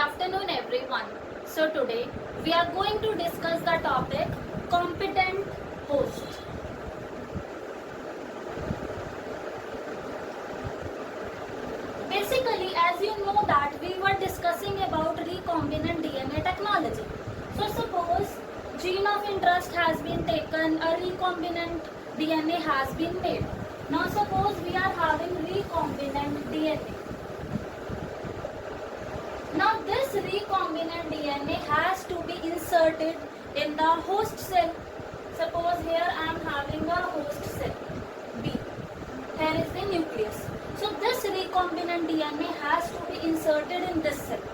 afternoon everyone. So today we are going to discuss the topic competent host. Basically, as you know that we were discussing about recombinant DNA technology. So suppose gene of interest has been taken, a recombinant DNA has been made. Now suppose we are having recombinant DNA. Now this recombinant DNA has to be inserted in the host cell. Suppose here I am having a host cell B. Here is the nucleus. So this recombinant DNA has to be inserted in this cell.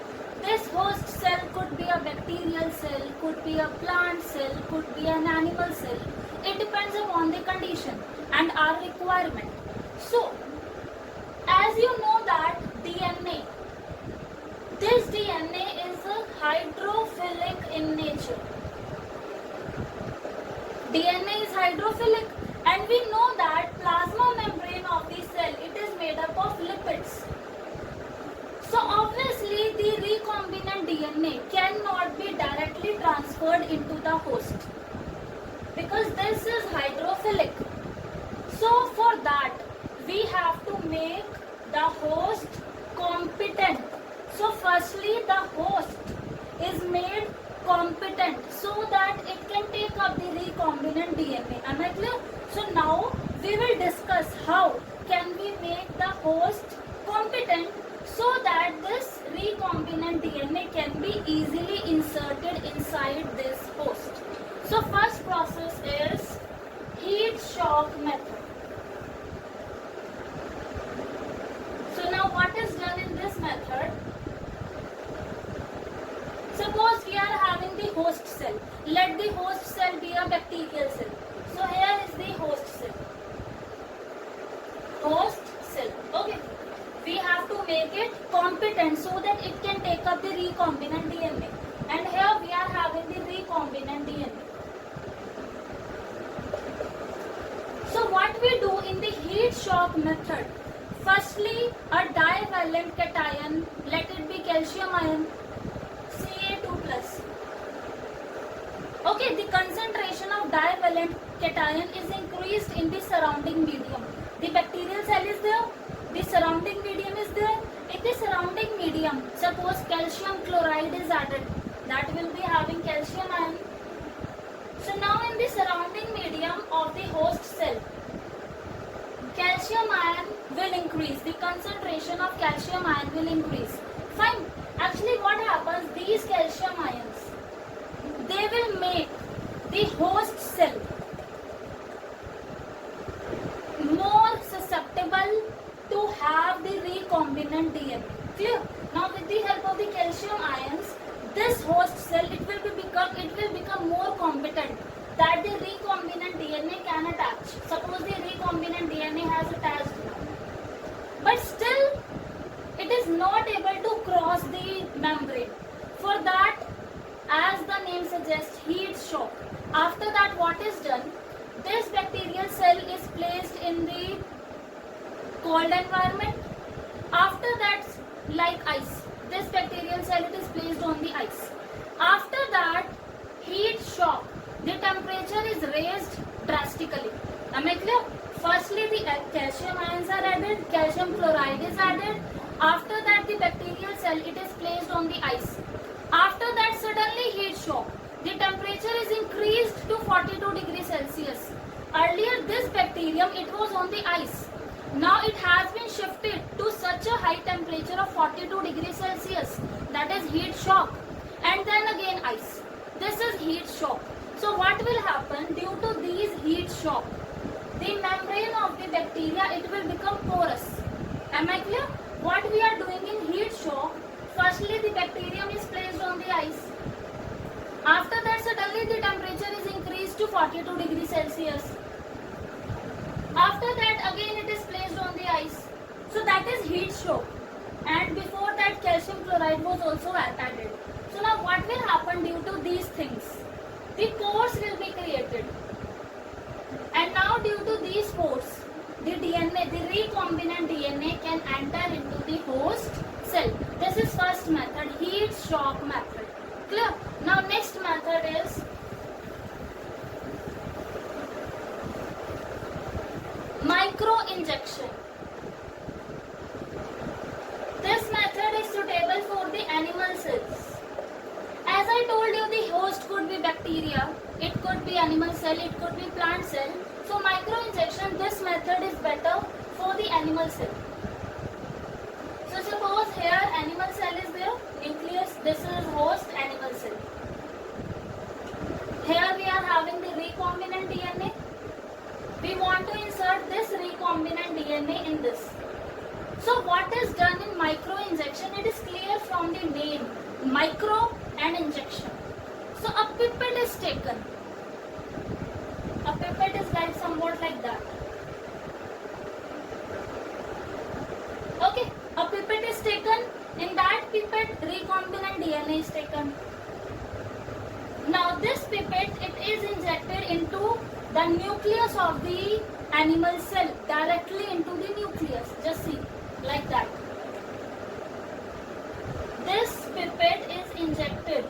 This host cell could be a bacterial cell, could be a plant cell, could be an animal cell. It depends upon the condition and our requirement. So as you know that DNA, this DNA is hydrophilic in nature. DNA is hydrophilic, and we know that plasma membrane of the cell, it is made up of lipids. So obviously the recombinant DNA cannot be directly transferred into the host because this is hydrophilic. So for that we have to make the host competent. So firstly the host is made competent so that it can take up the recombinant DNA. Am I clear? So now we will discuss how can we make the host competent so that this recombinant DNA can be easily inserted inside this host. So first process is heat shock method. So now what is done in this method? Suppose we are having the host cell. Let the host cell be a bacterial cell. So here is the host cell. Host cell. Okay. We have to make it competent so that it can take up the recombinant DNA. And here we are having the recombinant DNA. So what we do in the heat shock method? Firstly, a divalent cation, let it be calcium ion, Ca2+. Okay, the concentration of divalent cation is increased in the surrounding medium. The bacterial cell is there, the surrounding medium is there. In the surrounding medium, suppose calcium chloride is added, that will be having calcium ion. So now in the surrounding medium of the host cell, calcium ion will increase, the concentration of calcium ion will increase. Fine. Actually what happens, these calcium ions, they will make the host cell more susceptible to have the recombinant DNA. Clear? Now with the help of the calcium ions, this host cell, it will become more competent that the recombinant DNA can attach. Suppose the recombinant DNA has attached, but still it is not able to cross the membrane. For that, as the name suggests, heat shock. After that, what is done? This bacterial cell is placed in the cold environment. After that, like ice, this bacterial cell, it is placed on the ice. After that, heat shock, the temperature is raised drastically. Am I clear? Firstly, the calcium ions are added, calcium chloride is added. After that, the bacterial cell, it is placed on the ice. After that, suddenly heat shock. The temperature is increased to 42 degrees Celsius. Earlier, this bacterium, it was on the ice. Now it has been shifted to such a high temperature of 42 degrees Celsius. That is heat shock. And then again ice. This is heat shock. So what will happen due to these heat shock? The membrane of the bacteria, it will become porous. Am I clear? What we are doing in heat shock, firstly the bacterium is placed on the ice. After that, suddenly the temperature is increased to 42 degrees Celsius. After that, again it is placed on the ice. So that is heat shock. And before that, calcium chloride was also added. So now what will happen due to these things? The pores will be created. And now due to these pores, the DNA, the recombinant DNA can enter into the host cell. This is first method, heat shock method. Clear? Now next method is micro injection. This method is suitable for the animal cells. As I told you, the host could be bacteria, it could be animal cell, it could be plant cell. So micro injection, this method is better for the animal cell. So suppose here animal cell is there, nucleus, this is host animal cell. Here we are having the recombinant DNA. We want to insert this recombinant DNA in this. So what is done in micro injection? It is clear from the name, micro and injection. So a pipette is taken. A pipette is like somewhat like that. Okay, a pipette is taken. In that pipette, recombinant DNA is taken. Now this pipette, it is injected into the nucleus of the animal cell, directly into the nucleus. Just see, like that. This pipette is injected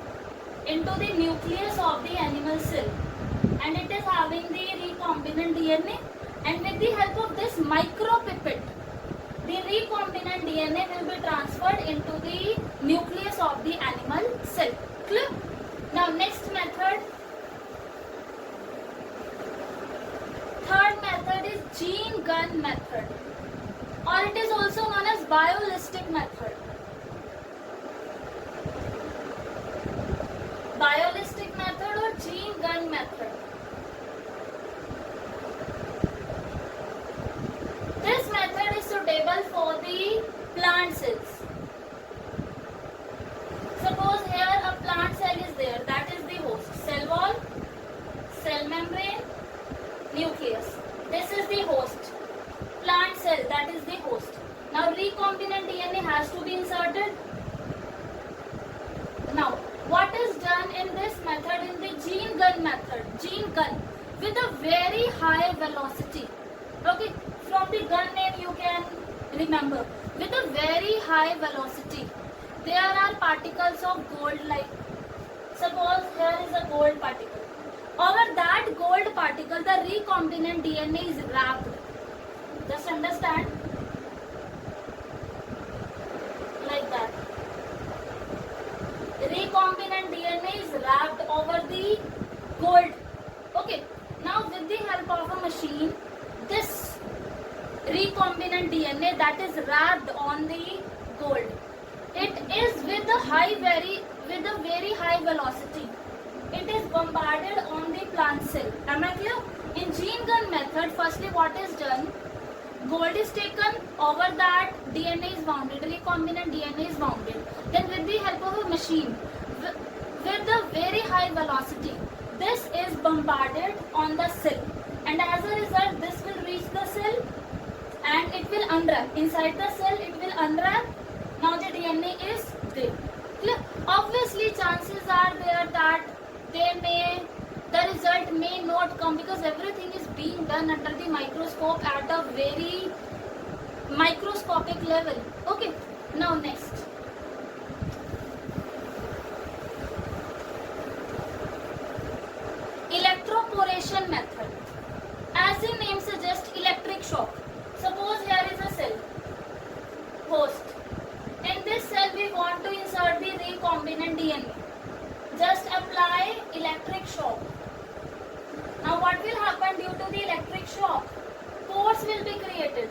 into the nucleus of the animal cell, and it is having the recombinant DNA, and with the help of this micro pipette, the recombinant DNA will be transferred into the nucleus of the animal cell. Clear? Now next method, third method is gene gun method, or it is also known as biolistic method. Biolistic method or gene gun method. This method is suitable for the plant cells. Suppose here a plant cell is there, that is the host. Cell wall, cell membrane, nucleus. This is the host. Plant cell, that is the host. Now recombinant DNA has to be inserted. Now what is done in this method, in the gene gun method? Gene gun with a very high velocity. Okay, from the gun name you can remember. With a very high velocity, there are particles of gold, like suppose here is a gold particle. Over that gold particle, the recombinant DNA is wrapped. Just understand, like that. Recombinant DNA is wrapped over the gold. Okay, now with the help of a machine, this recombinant DNA that is wrapped on the gold, it is with a very high velocity. It is bombarded on the plant cell. Am I clear? In gene gun method, firstly what is done? Gold is taken, over that DNA is wounded, recombinant DNA is wounded. Then with the help of a machine, with a very high velocity, this is bombarded on the cell. And as a result, this will reach the cell and it will unwrap. Inside the cell, it will unwrap. Now the DNA is there. Clear? Obviously, chances are there that the result may not come, because everything is being done under the microscope at a very microscopic level. Okay, now next. Electroporation method. As the name suggests, electric shock. Suppose here is a cell, host. In this cell we want to insert the recombinant DNA. Just apply electric shock. Now what will happen due to the electric shock? Pores will be created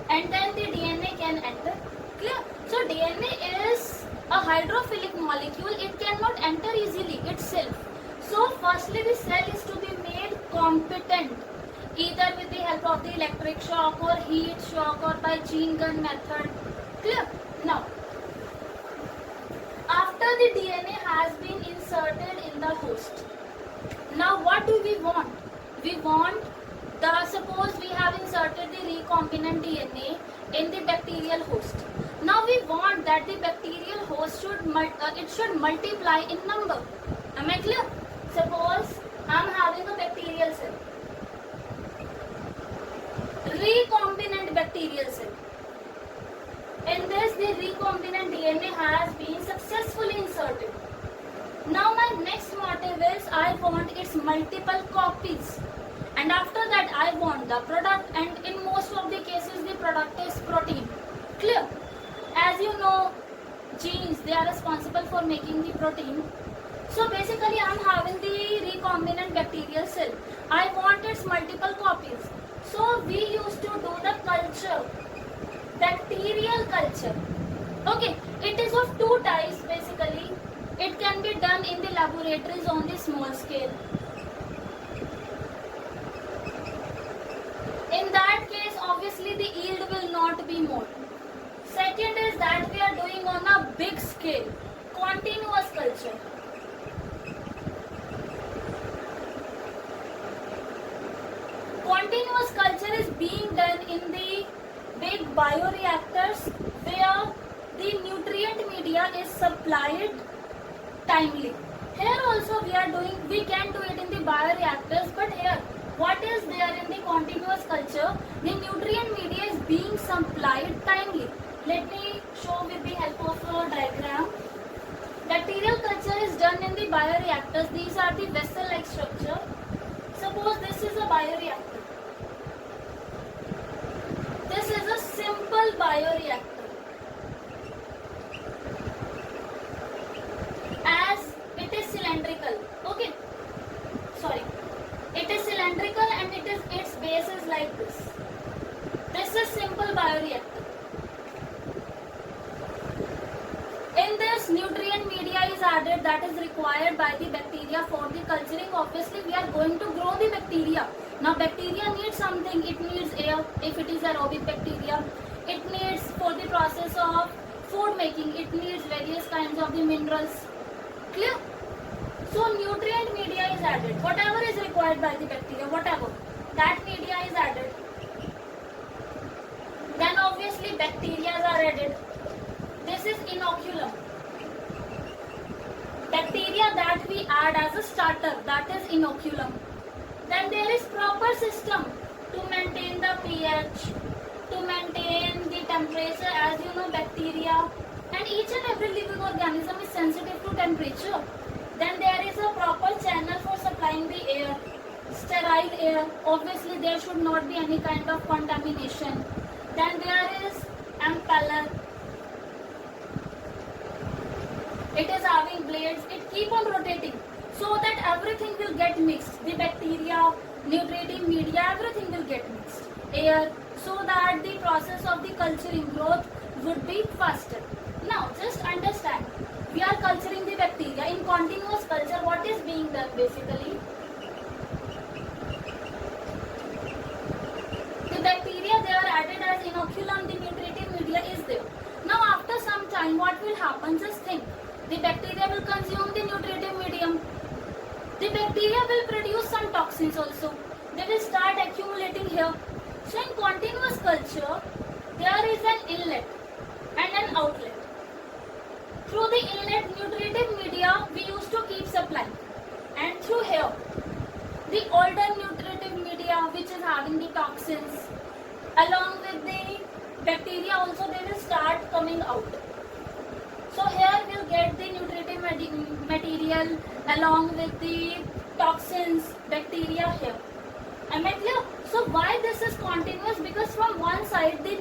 and then the DNA can enter. Clear? So DNA is a hydrophilic molecule. It cannot enter easily itself. So firstly the cell is to be made competent, either with the help of the electric shock or heat shock or by gene gun method. Clear? Now, after the DNA has been inserted in the host, now what do we want? We want suppose we have inserted the recombinant DNA in the bacterial host. Now we want that the bacterial host should multiply in number. Am I clear? Suppose I am having a bacterial cell, recombinant bacterial cell. In this, the recombinant DNA has been successfully want its multiple copies. And after that I want the product, and in most of the cases the product is protein. Clear? As you know, genes, they are responsible for making the protein. So basically I am having the recombinant bacterial cell. I want its multiple copies. So we used to do the culture, bacterial culture. Okay, it is of two types basically. It can be done in the laboratories on the small scale. In that case, obviously the yield will not be more. Second is that we are doing on a big scale, continuous culture. Continuous culture is being done in the big bioreactors where the nutrient media is supplied timely. Here also we can do it in the bioreactors, but here what is there in the continuous culture? The nutrient media is being supplied timely. Let me show with the help of a diagram. Bacterial culture is done in the bioreactors. These are the vessel-like structure. Suppose this is a bioreactor. This is a simple bioreactor. As it is cylindrical. Okay. Sorry. It is cylindrical and its base is like this. This is simple bioreactor. In this, nutrient media is added that is required by the bacteria for the culturing. Obviously, we are going to grow the bacteria. Now, bacteria needs something. It needs air if it is aerobic bacteria. It needs for the process of food making. It needs various kinds of the minerals. Clear? So, nutrient media is added. Whatever is required by the bacteria, whatever, that media is added. Then obviously bacteria are added. This is inoculum. Bacteria that we add as a starter, that is inoculum. Then there is proper system to maintain the pH, to maintain the temperature. As you know, bacteria and each and every living organism is sensitive to temperature. Then there is a proper channel for supplying the air, sterile air. Obviously there should not be any kind of contamination. Then there is impeller. It is having blades. It keep on rotating so that everything will get mixed. The bacteria, nutritive media, everything will get mixed. Air, so that the process of the culturing growth would be faster. Now just understand, we are culturing the bacteria. In continuous culture, what is being done basically? The bacteria, they are added as inoculum, the nutritive media is there. Now after some time, what will happen? Just think. The bacteria will consume the nutritive medium. The bacteria will produce some toxins also. They will start accumulating here. So in continuous culture, there is an inlet and an outlet. Through the inlet nutritive media, we used to keep supplying. And through here, the older nutritive media which is having the toxins, along with the bacteria also, they will start coming out. So here we'll get the nutritive material along with the toxins, bacteria here. Am I clear? So why this is continuous? Because from one side the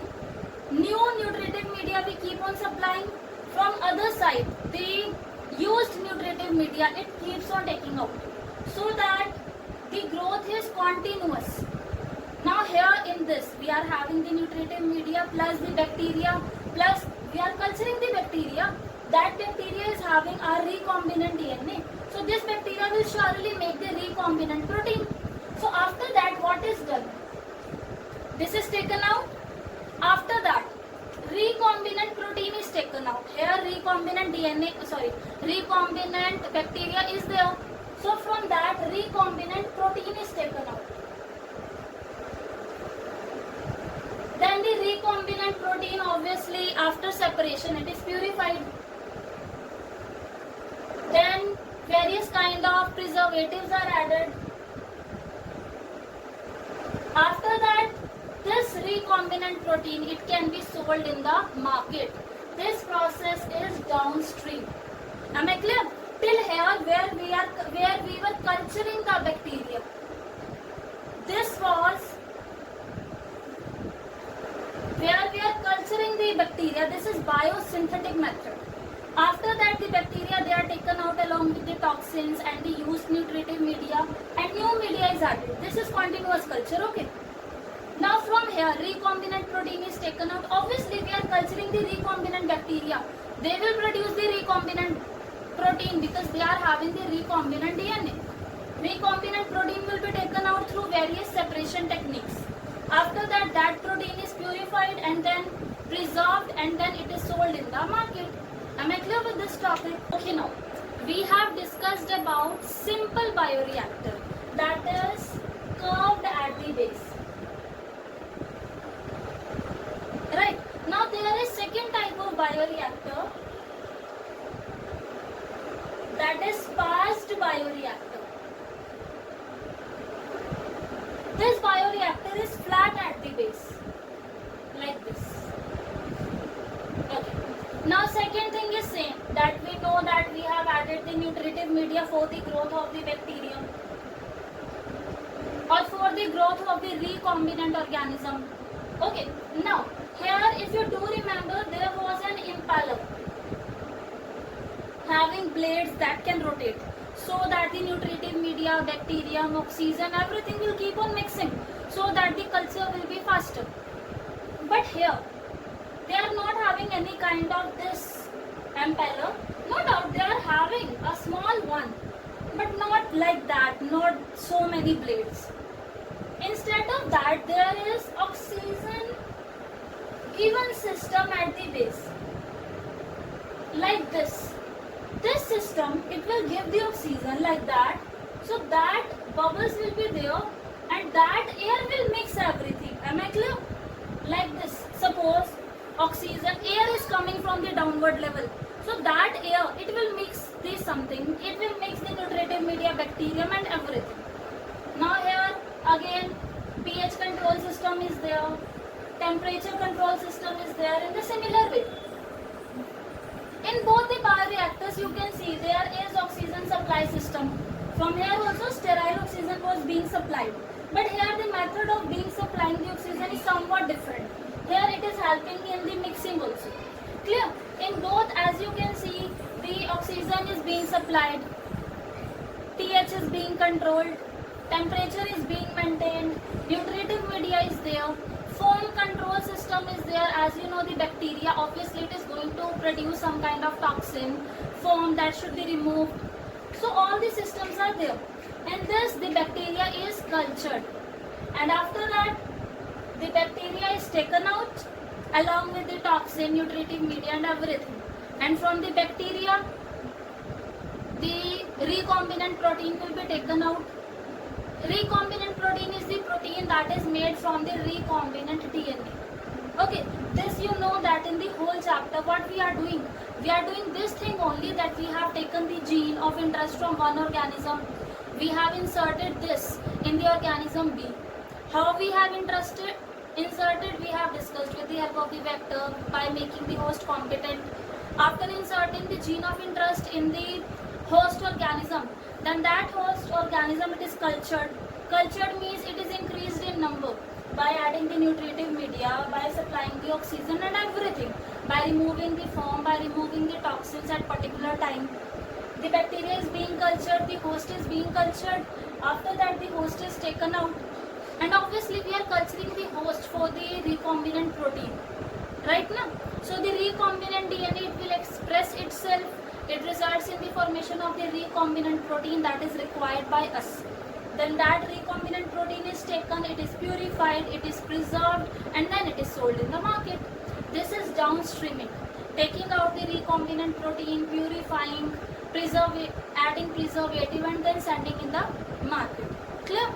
new nutritive media we keep on supplying, from other side the used nutritive media it keeps on taking out, so that the growth is continuous. Now here in this we are having the nutritive media plus the bacteria, plus we are culturing the bacteria. That bacteria is having a recombinant DNA. So this bacteria will surely make the recombinant protein. So after that, what is done? This is taken out. After that, recombinant protein is taken out. Here recombinant recombinant bacteria is there. So from that, recombinant protein is taken out. Then the recombinant protein, obviously after separation, it is purified. Then various kind of preservatives are added. After that, this recombinant protein, it can be sold in the market. This process is downstream. Am I clear? Till here where we were culturing along with the toxins and the used nutritive media, and new media is added. This is continuous culture, okay? Now from here, recombinant protein is taken out. Obviously, we are culturing the recombinant bacteria. They will produce the recombinant protein because they are having the recombinant DNA. Recombinant protein will be taken out through various separation techniques. After that, that protein is purified and then preserved, and then it is sold in the market. Am I clear with this topic? Okay, now we have discussed about simple bioreactor, that is curved at the base. Right, now there is second type of bioreactor, that is fast bioreactor. This bioreactor is flat at the base, like this. Okay. Now second thing is same, that we know that we have added the nutritive media for the growth of the bacterium or for the growth of the recombinant organism. Okay, now here if you do remember, there was an impeller having blades that can rotate, so that the nutritive media, bacterium, oxygen, everything will keep on mixing, so that the culture will be faster. But here they are not having any kind of this impeller. No doubt they are having a small one, but not like that, not so many blades. Instead of that, there is oxygen given system at the base, like this. This system, it will give the oxygen like that, so that bubbles will be there and that air will mix everything. Am I clear? Like this. Suppose oxygen, air is coming from the downward level, so that air, it will mix this something, it will mix the nutritive media, bacterium and everything. Now here again pH control system is there, temperature control system is there in the similar way. In both the bioreactors you can see there is oxygen supply system. From here also sterile oxygen was being supplied, but here the method of being supplying the oxygen is somewhat different. Here it is helping in the mixing also. Clear? In both, as you can see, the oxygen is being supplied, pH is being controlled, temperature is being maintained, nutritive media is there, foam control system is there. As you know, the bacteria, obviously it is going to produce some kind of toxin, foam that should be removed. So all the systems are there. And this, the bacteria is cultured. And after that, the bacteria is taken out along with the toxin, nutritive media and everything. And from the bacteria, the recombinant protein will be taken out. Recombinant protein is the protein that is made from the recombinant DNA. Okay, this you know that in the whole chapter what we are doing. We are doing this thing only, that we have taken the gene of interest from one organism. We have inserted this in the organism B. How we have inserted, we have discussed with the help of the vector by making the host competent. After inserting the gene of interest in the host organism, then that host organism, it is cultured. Cultured means it is increased in number by adding the nutritive media, by supplying the oxygen and everything, by removing the foam, by removing the toxins at particular time. The bacteria is being cultured, the host is being cultured. After that, the host is taken out. And obviously we are culturing the host for the recombinant protein, right now? So the recombinant DNA, it will express itself. It results in the formation of the recombinant protein that is required by us. Then that recombinant protein is taken, it is purified, it is preserved, and then it is sold in the market. This is downstreaming, taking out the recombinant protein, purifying, adding preservative, and then sending in the market. Clear?